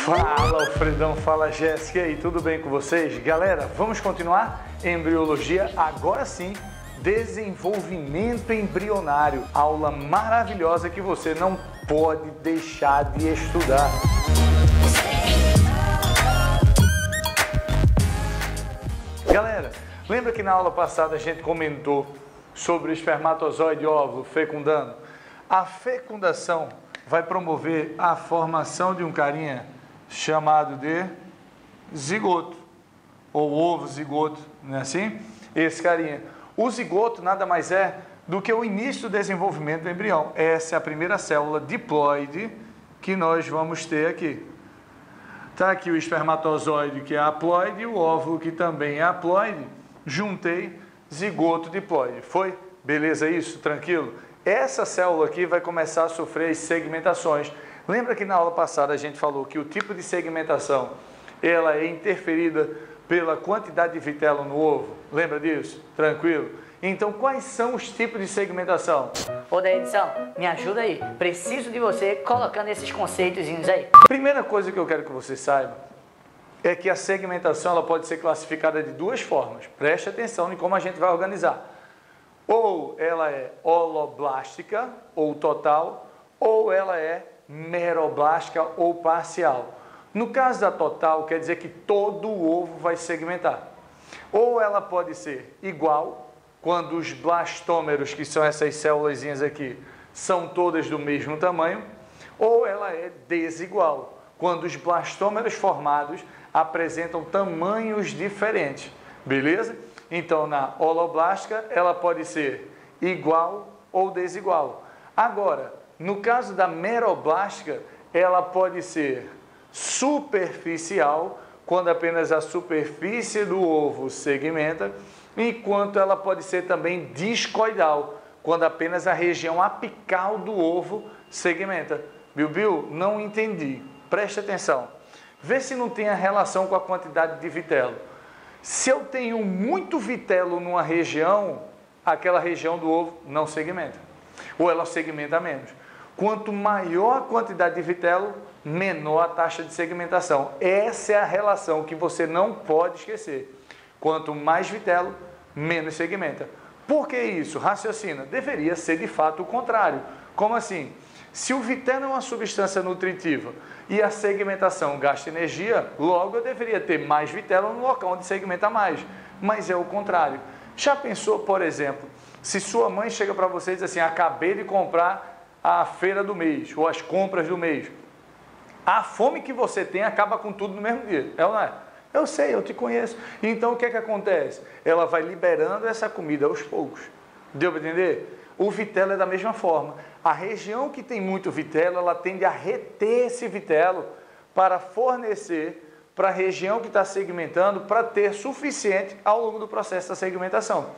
Fala Alfredão, fala Jéssica, e aí, tudo bem com vocês? Galera, vamos continuar? Embriologia, agora sim, desenvolvimento embrionário, aula maravilhosa que você não pode deixar de estudar. Galera, lembra que na aula passada a gente comentou sobre o espermatozoide e óvulo fecundando? A fecundação vai promover a formação de um carinha chamado de zigoto, ou ovo zigoto, não é assim? Esse carinha. O zigoto nada mais é do que o início do desenvolvimento do embrião. Essa é a primeira célula diploide que nós vamos ter aqui. Está aqui o espermatozoide, que é haploide, e o óvulo, que também é haploide. Juntei zigoto diploide. Foi? Beleza isso? Tranquilo? Essa célula aqui vai começar a sofrer as segmentações. Lembra que na aula passada a gente falou que o tipo de segmentação ela é interferida pela quantidade de vitelo no ovo? Lembra disso? Tranquilo? Então, quais são os tipos de segmentação? Ô, da edição, me ajuda aí. Preciso de você colocando esses conceitozinhos aí. Primeira coisa que eu quero que você saiba é que a segmentação ela pode ser classificada de duas formas. Preste atenção em como a gente vai organizar. Ou ela é holoblástica, ou total, ou ela é meroblástica, ou parcial. No caso da total, quer dizer que todo o ovo vai segmentar. Ou ela pode ser igual, quando os blastômeros, que são essas célulazinhas aqui, são todas do mesmo tamanho, ou ela é desigual, quando os blastômeros formados apresentam tamanhos diferentes. Beleza? Então, na holoblástica, ela pode ser igual ou desigual. Agora, no caso da meroblástica, ela pode ser superficial, quando apenas a superfície do ovo segmenta, enquanto ela pode ser também discoidal, quando apenas a região apical do ovo segmenta. Bill, não entendi. Preste atenção. Vê se não tem a relação com a quantidade de vitelo. Se eu tenho muito vitelo numa região, aquela região do ovo não segmenta. Ou ela segmenta menos. Quanto maior a quantidade de vitelo, menor a taxa de segmentação. Essa é a relação que você não pode esquecer. Quanto mais vitelo, menos segmenta. Por que isso? Raciocina. Deveria ser de fato o contrário. Como assim? Se o vitelo é uma substância nutritiva e a segmentação gasta energia, logo eu deveria ter mais vitelo no local onde segmenta mais. Mas é o contrário. Já pensou, por exemplo, se sua mãe chega para você e diz assim, acabei de comprar a feira do mês, ou as compras do mês. A fome que você tem acaba com tudo no mesmo dia, é ou não é? Eu sei, eu te conheço. Então, o que é que acontece? Ela vai liberando essa comida aos poucos. Deu para entender? O vitelo é da mesma forma. A região que tem muito vitelo, ela tende a reter esse vitelo para fornecer para a região que está segmentando, para ter suficiente ao longo do processo da segmentação.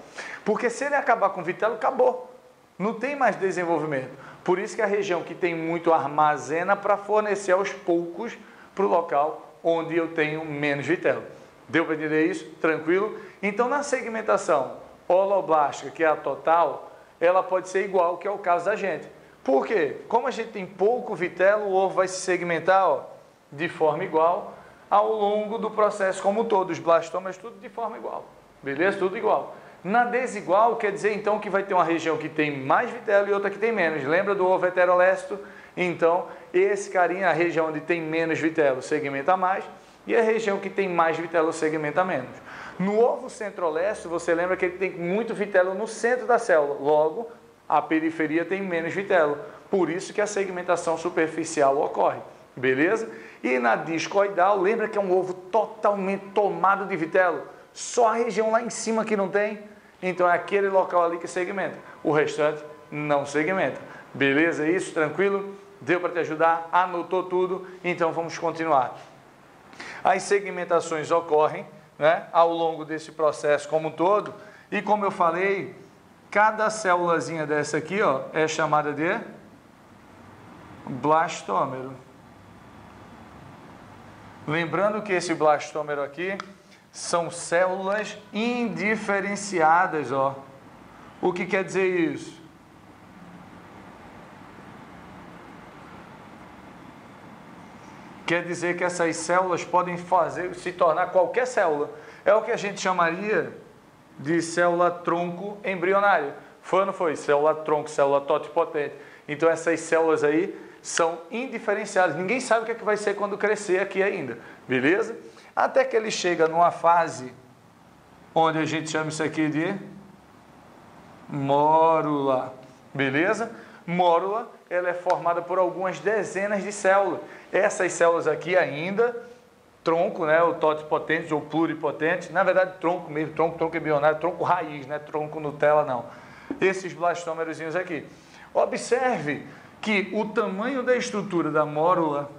Porque se ele acabar com o vitelo, acabou. Não tem mais desenvolvimento. Por isso que a região que tem muito armazena para fornecer aos poucos para o local onde eu tenho menos vitelo. Deu para entender isso? Tranquilo? Então, na segmentação holoblástica, que é a total, ela pode ser igual, que é o caso da gente. Por quê? Como a gente tem pouco vitelo, o ovo vai se segmentar de forma igual ao longo do processo como um todo. Os blastômeros, tudo de forma igual. Beleza? Tudo igual. Na desigual, quer dizer então que vai ter uma região que tem mais vitelo e outra que tem menos. Lembra do ovo heterolécito? Então, esse carinha, a região onde tem menos vitelo, segmenta mais, e a região que tem mais vitelo segmenta menos. No ovo centrolécito, você lembra que ele tem muito vitelo no centro da célula, logo, a periferia tem menos vitelo. Por isso que a segmentação superficial ocorre, beleza? E na discoidal, lembra que é um ovo totalmente tomado de vitelo? Só a região lá em cima que não tem? Então é aquele local ali que segmenta. O restante não segmenta. Beleza? Isso? Tranquilo? Deu para te ajudar? Anotou tudo? Então vamos continuar. As segmentações ocorrem, né, ao longo desse processo como um todo. E como eu falei, cada célulazinha dessa aqui é chamada de blastômero. Lembrando que esse blastômero aqui são células indiferenciadas, O que quer dizer isso? quer dizer que essas células podem se tornar qualquer célula. É o que a gente chamaria de célula-tronco embrionária. Foi ou não foi? Célula-tronco, célula totipotente. Então essas células aí são indiferenciadas. Ninguém sabe o que é que vai ser quando crescer aqui ainda. Beleza? Até que ele chega numa fase onde a gente chama isso aqui de mórula. Beleza? Mórula, ela é formada por algumas dezenas de células. Essas células aqui ainda, tronco, né, o totipotente ou pluripotente, na verdade tronco mesmo, tronco embrionário, tronco raiz, né, tronco Nutella não. Esses blastômerozinhos aqui. Observe que o tamanho da estrutura da mórula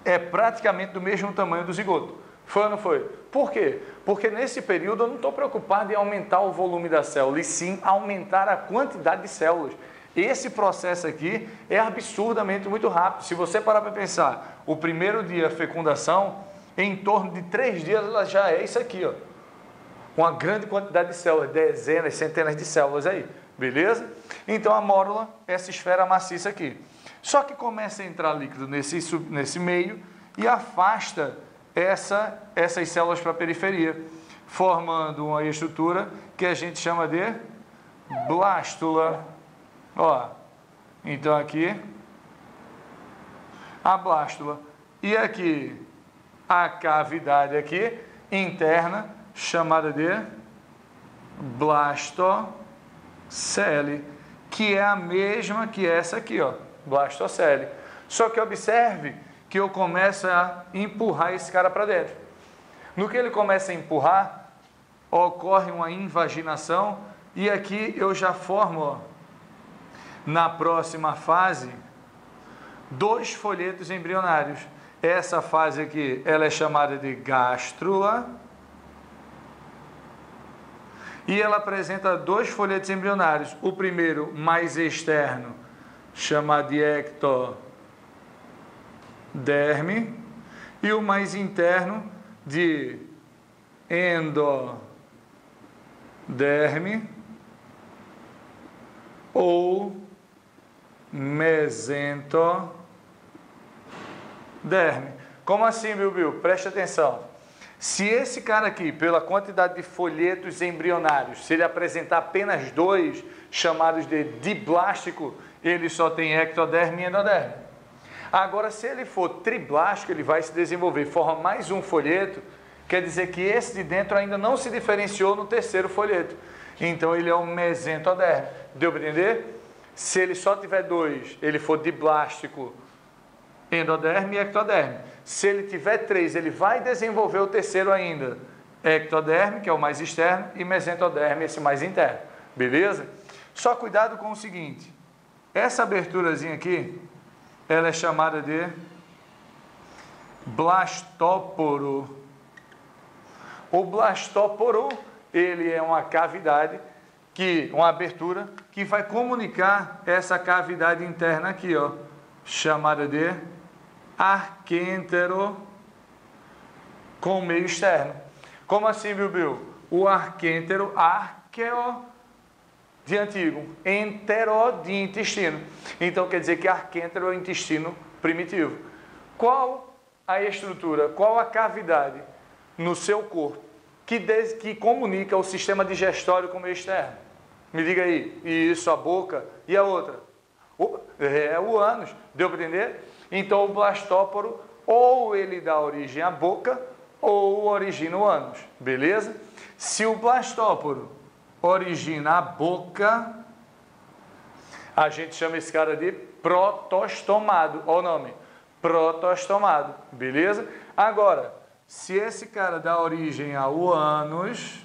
é praticamente do mesmo tamanho do zigoto. Foi ou não foi? Por quê? Porque nesse período eu não estou preocupado em aumentar o volume da célula, e sim aumentar a quantidade de células. Esse processo aqui é absurdamente muito rápido. Se você parar para pensar, o primeiro dia, a fecundação, em torno de 3 dias ela já é isso aqui, ó. Uma grande quantidade de células, dezenas, centenas de células aí, beleza? Então a mórula, essa esfera maciça aqui. Só que começa a entrar líquido nesse meio e afasta essas células para a periferia, formando uma estrutura que a gente chama de blástula. Ó, então aqui a blástula e aqui a cavidade aqui interna chamada de blastocele, que é a mesma que essa aqui, ó, blastocele. Só que observe que eu começo a empurrar esse cara para dentro. No que ele começa a empurrar, ocorre uma invaginação e aqui eu já formo, ó, na próxima fase, 2 folhetos embrionários. Essa fase aqui, ela é chamada de gástrula. E ela apresenta 2 folhetos embrionários. O primeiro, mais externo, chamado de ectoderme. E o mais interno, de endoderme ou mesentoderme. Como assim, Bilbil? Preste atenção. Se esse cara aqui, pela quantidade de folhetos embrionários, se ele apresentar apenas 2, chamados de diblástico, ele só tem ectoderme e endoderme. Agora, se ele for triblástico, ele vai se desenvolver, forma mais um folheto, quer dizer que esse de dentro ainda não se diferenciou no terceiro folheto. Então, ele é um mesentoderme. Deu para entender? Se ele só tiver 2, ele for diblástico, endoderme e ectoderme. Se ele tiver 3, ele vai desenvolver o terceiro ainda, ectoderme, que é o mais externo, e mesentoderme, esse mais interno. Beleza? Só cuidado com o seguinte, essa aberturazinha aqui, ela é chamada de blastóporo. O blastóporo, ele é uma cavidade, uma abertura, que vai comunicar essa cavidade interna aqui, ó, chamada de arquêntero com o meio externo. Como assim, Bilbil? O arquêntero, arqueo de antigo, entero de intestino. Então quer dizer que arquêntero é o intestino primitivo. Qual a estrutura, qual a cavidade no seu corpo que comunica o sistema digestório com o meio externo? Me diga aí. Isso, a boca. E a outra? É o ânus. Deu para entender? Então o blastóporo, ou ele dá origem à boca, ou origina o ânus. Beleza? Se o blastóporo origina a boca, a gente chama esse cara de protostomado. Olha o nome. Protostomado. Beleza? Agora, se esse cara dá origem ao ânus,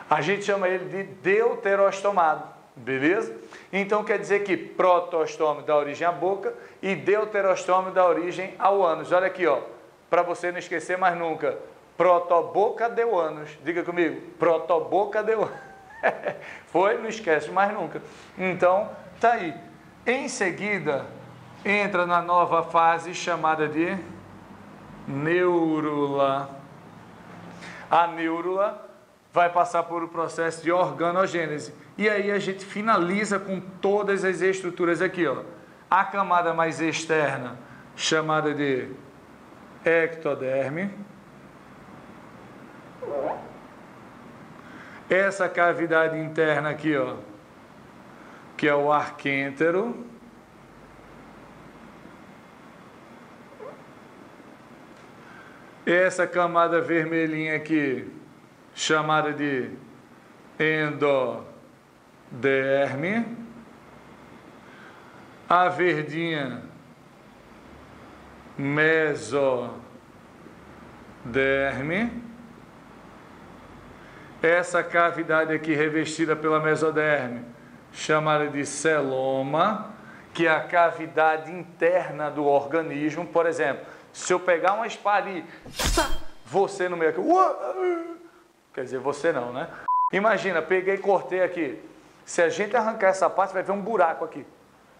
a gente chama ele de deuterostomado. Beleza? Então quer dizer que protostômio dá origem à boca e deuterostômio dá origem ao ânus. Olha aqui, ó, para você não esquecer mais nunca. Protoboca deu ânus. Diga comigo. Protoboca deu ânus. Foi? Não esquece mais nunca. Então, tá aí. Em seguida, entra na nova fase chamada de neurula. A neurula vai passar por um processo de organogênese. E aí a gente finaliza com todas as estruturas aqui, ó. A camada mais externa, chamada de ectoderme. Essa cavidade interna aqui, ó, que é o arquêntero. Essa camada vermelhinha aqui, chamada de endoderme. A verdinha, mesoderme. Essa cavidade aqui revestida pela mesoderme, chamada de celoma, que é a cavidade interna do organismo. Por exemplo, se eu pegar uma espada e você no meio aqui, quer dizer, você não, né? Imagina, peguei e cortei aqui. Se a gente arrancar essa parte, vai ver um buraco aqui,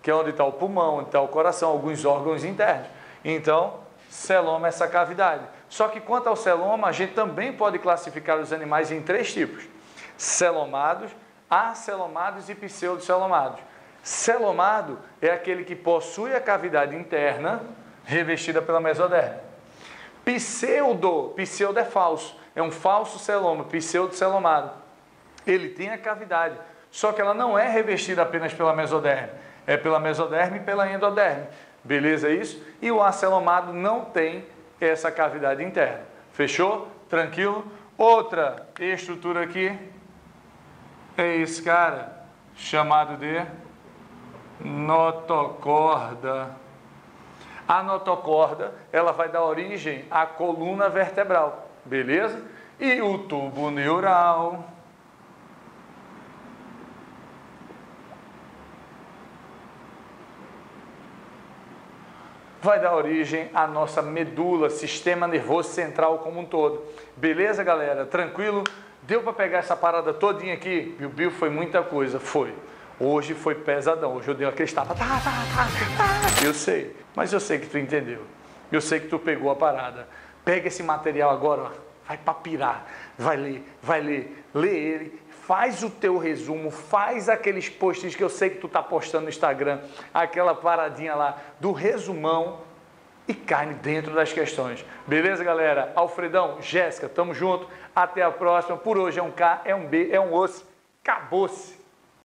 que é onde está o pulmão, onde está o coração, alguns órgãos internos. Então, celoma é essa cavidade. Só que quanto ao celoma, a gente também pode classificar os animais em 3 tipos: celomados, acelomados e pseudocelomados. Celomado é aquele que possui a cavidade interna revestida pela mesoderme. Pseudo é falso, é um falso celoma, pseudocelomado. Ele tem a cavidade, só que ela não é revestida apenas pela mesoderme, é pela mesoderme e pela endoderme. Beleza isso? E o acelomado não tem essa cavidade interna. Fechou? Tranquilo? Outra estrutura aqui é esse cara, chamado de notocorda. A notocorda, ela vai dar origem à coluna vertebral, beleza? E o tubo neural vai dar origem à nossa medula, sistema nervoso central como um todo. Beleza, galera? Tranquilo? Deu para pegar essa parada todinha aqui? Biu, foi muita coisa, foi. Hoje foi pesadão, hoje eu dei aquele tapa. Eu sei, mas eu sei que tu entendeu. Eu sei que tu pegou a parada. Pega esse material agora, ó, vai papirar, vai ler, lê ele, faz o teu resumo, faz aqueles posts que eu sei que tu tá postando no Instagram, aquela paradinha lá do resumão e cai dentro das questões. Beleza, galera? Alfredão, Jéssica, tamo junto, até a próxima. Por hoje é um K, é um B, é um osso, acabou-se.